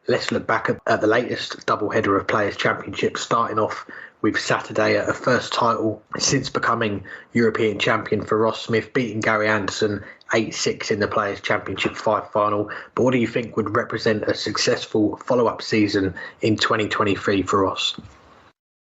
let's look back at the latest doubleheader of Players' Championships, starting off with Saturday at a first title since becoming European champion for Ross Smith, beating Gary Anderson 8-6 in the Players' Championship 5 final. But what do you think would represent a successful follow-up season in 2023 for Ross?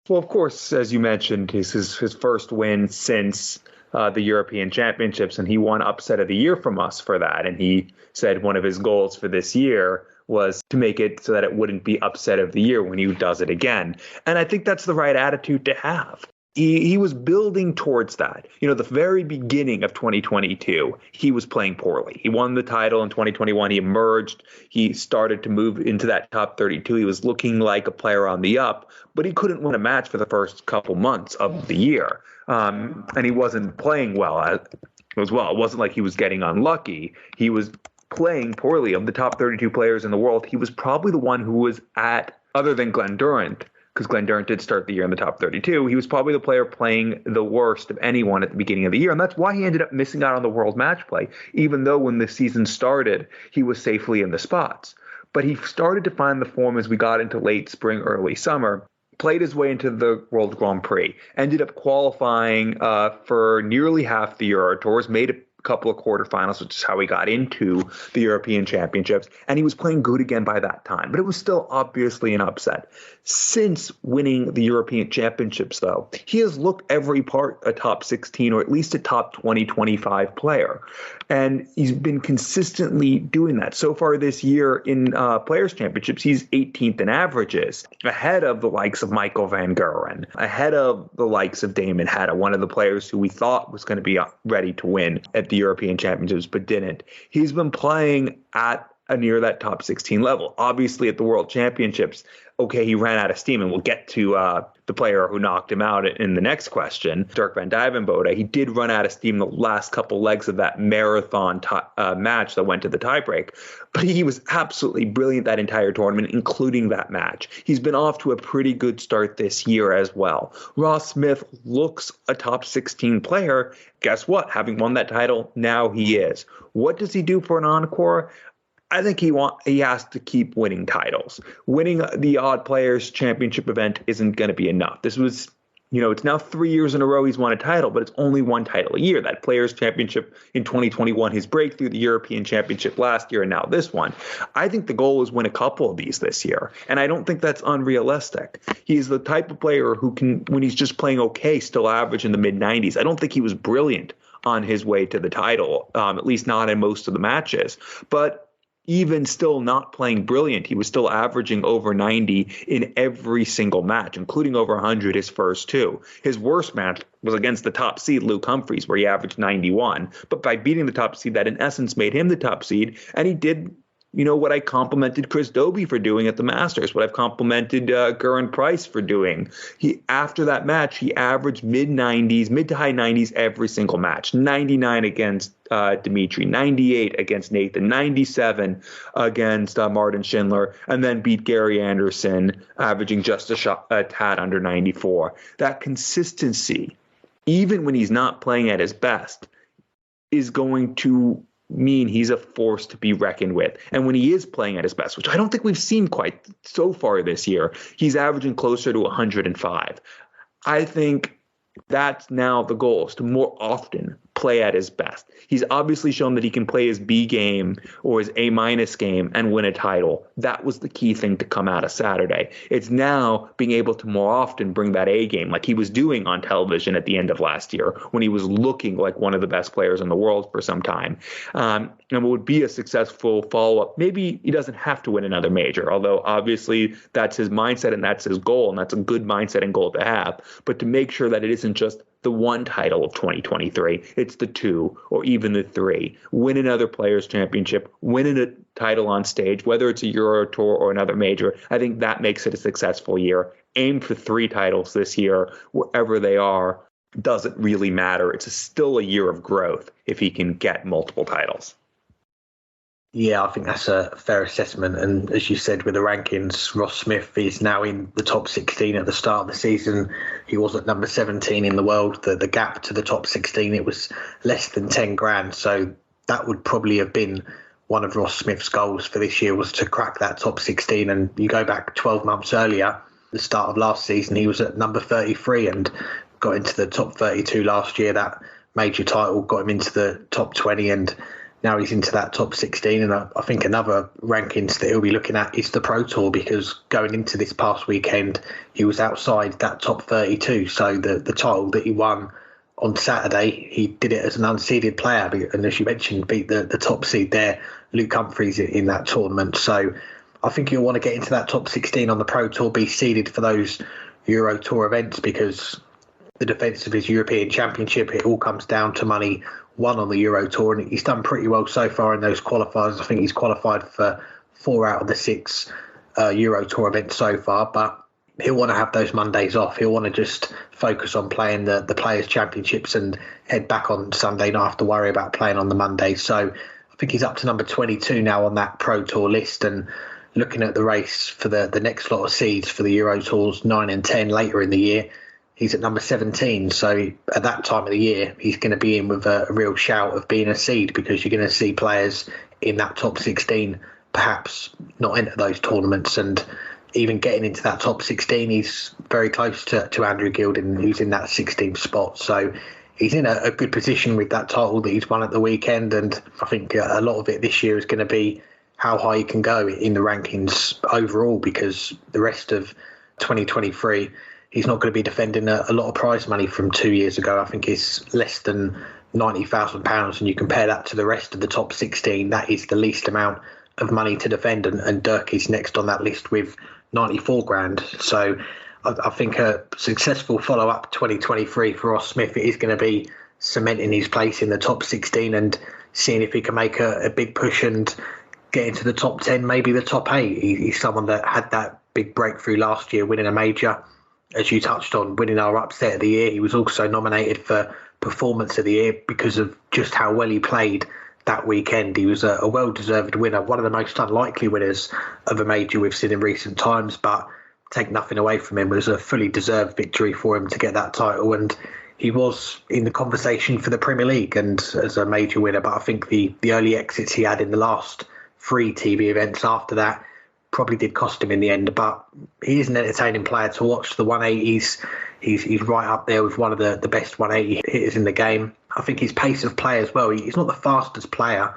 Well, of course, as you mentioned, his first win since the European Championships, and he won Upset of the Year from us for that. And he said one of his goals for this year was to make it so that it wouldn't be Upset of the Year when he does it again. And I think that's the right attitude to have. He was building towards that. You know, the very beginning of 2022, he was playing poorly. He won the title in 2021. He emerged. He started to move into that top 32. He was looking like a player on the up, but he couldn't win a match for the first couple months of the year. And he wasn't playing well as well. It wasn't like he was getting unlucky. He was playing poorly. Of the top 32 players in the world, he was probably the one who was other than Glenn Durant, because Glenn Durant did start the year in the top 32, he was probably the player playing the worst of anyone at the beginning of the year. And that's why he ended up missing out on the world match play, even though when the season started, he was safely in the spots. But he started to find the form as we got into late spring, early summer, played his way into the World Grand Prix, ended up qualifying for nearly half the Euro Tours, made a couple of quarterfinals, which is how he got into the European Championships, and he was playing good again by that time. But it was still obviously an upset. Since winning the European Championships, though, he has looked every part a top 16 or at least a top 20, 25 player. And he's been consistently doing that. So far this year in Players' Championships, he's 18th in averages, ahead of the likes of Michael Van Gerwen, ahead of the likes of Damon Hedda, one of the players who we thought was going to be ready to win at the European Championships, but didn't. He's been playing at near that top 16 level. Obviously, at the World Championships, okay, he ran out of steam, and we'll get to the player who knocked him out in the next question, Dirk van Dijvenbode. He did run out of steam the last couple legs of that marathon match that went to the tiebreak, but he was absolutely brilliant that entire tournament, including that match. He's been off to a pretty good start this year as well. Ross Smith looks a top 16 player. Guess what? Having won that title, now he is. What does he do for an encore? I think he has to keep winning titles. Winning the Odd Players Championship event isn't going to be enough. This was, it's now 3 years in a row he's won a title, but it's only one title a year. That Players Championship in 2021, his breakthrough, the European Championship last year, and now this one. I think the goal is win a couple of these this year, and I don't think that's unrealistic. He's the type of player who can, when he's just playing okay, still average in the mid-90s. I don't think he was brilliant on his way to the title, at least not in most of the matches. But even still not playing brilliant, he was still averaging over 90 in every single match, including over 100 his first two. His worst match was against the top seed, Luke Humphries, where he averaged 91. But by beating the top seed, that in essence made him the top seed. And he did, what I complimented Chris Dobie for doing at the Masters, what I've complimented Gerwyn Price for doing. After that match, he averaged mid to high 90s every single match. 99 against Dimitri, 98 against Nathan, 97 against Martin Schindler, and then beat Gary Anderson, averaging just a tad under 94. That consistency, even when he's not playing at his best, is going to mean he's a force to be reckoned with. And when he is playing at his best, which I don't think we've seen quite so far this year, he's averaging closer to 105. I think that's now the goal, is to more often play at his best. He's obviously shown that he can play his B game or his A- game and win a title. That was the key thing to come out of Saturday. It's now being able to more often bring that A game, like he was doing on television at the end of last year when he was looking like one of the best players in the world for some time. And it would be a successful follow-up. Maybe he doesn't have to win another major, although obviously that's his mindset and that's his goal, and that's a good mindset and goal to have. But to make sure that it isn't just the one title of 2023, it's the two or even the three. Win another Players' Championship, win a title on stage, whether it's a Euro Tour or another major. I think that makes it a successful year. Aim for 3 titles this year, wherever they are. Doesn't really matter. It's still a year of growth if he can get multiple titles. Yeah, I think that's a fair assessment. And as you said, with the rankings, Ross Smith is now in the top 16 at the start of the season. He was at number 17 in the world. The gap to the top 16, it was less than 10 grand. So that would probably have been one of Ross Smith's goals for this year was to crack that top 16. And you go back 12 months earlier, the start of last season, he was at number 33 and got into the top 32 last year. That major title got him into the top 20, and now he's into that top 16. And I think another rankings that he'll be looking at is the Pro Tour, because going into this past weekend, he was outside that top 32. So the title that he won on Saturday, he did it as an unseeded player. And as you mentioned, beat the top seed there, Luke Humphries, in that tournament. So I think you'll want to get into that top 16 on the Pro Tour, be seeded for those Euro Tour events, because the defence of his European Championship, it all comes down to money won on the Euro Tour, and he's done pretty well so far in those qualifiers. I think he's qualified for 4 out of the 6 Euro Tour events so far, but he'll want to have those Mondays off. He'll want to just focus on playing the Players' Championships and head back on Sunday, not have to worry about playing on the Monday. So I think he's up to number 22 now on that Pro Tour list, and looking at the race for the next lot of seeds for the Euro Tours 9 and 10 later in the year, he's at number 17. So at that time of the year, he's going to be in with a real shout of being a seed, because you're going to see players in that top 16 perhaps not enter those tournaments. And even getting into that top 16, he's very close to Andrew Gilding, who's in that 16th spot. So he's in a good position with that title that he's won at the weekend. And I think a lot of it this year is going to be how high he can go in the rankings overall, because the rest of 2023, he's not going to be defending a lot of prize money from 2 years ago. I think it's less than £90,000, and you compare that to the rest of the top 16, that is the least amount of money to defend. And Dirk is next on that list with 94 grand. So I think a successful follow-up 2023 for Ross Smith, it is going to be cementing his place in the top 16 and seeing if he can make a big push and get into the top 10, maybe the top 8. He's someone that had that big breakthrough last year, winning a major. As you touched on, winning our upset of the year. He was also nominated for Performance of the Year because of just how well he played that weekend. He was a well-deserved winner, one of the most unlikely winners of a major we've seen in recent times, but take nothing away from him, it was a fully deserved victory for him to get that title. And he was in the conversation for the Premier League and as a major winner, but I think the early exits he had in the last 3 TV events after that probably did cost him in the end. But he is an entertaining player to watch. The 180s, he's right up there with one of the best 180 hitters in the game. I think his pace of play as well, he's not the fastest player,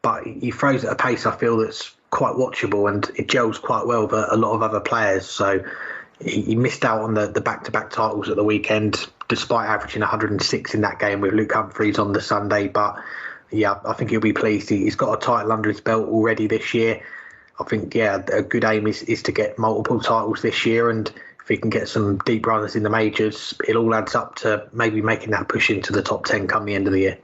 but he throws at a pace I feel that's quite watchable, and it gels quite well with a lot of other players. So he missed out on the back-to-back titles at the weekend, despite averaging 106 in that game with Luke Humphries on the Sunday. But yeah, I think he'll be pleased. He's got a title under his belt already this year. I think, yeah, a good aim is to get multiple titles this year, and if he can get some deep runners in the majors, it all adds up to maybe making that push into the top 10 come the end of the year.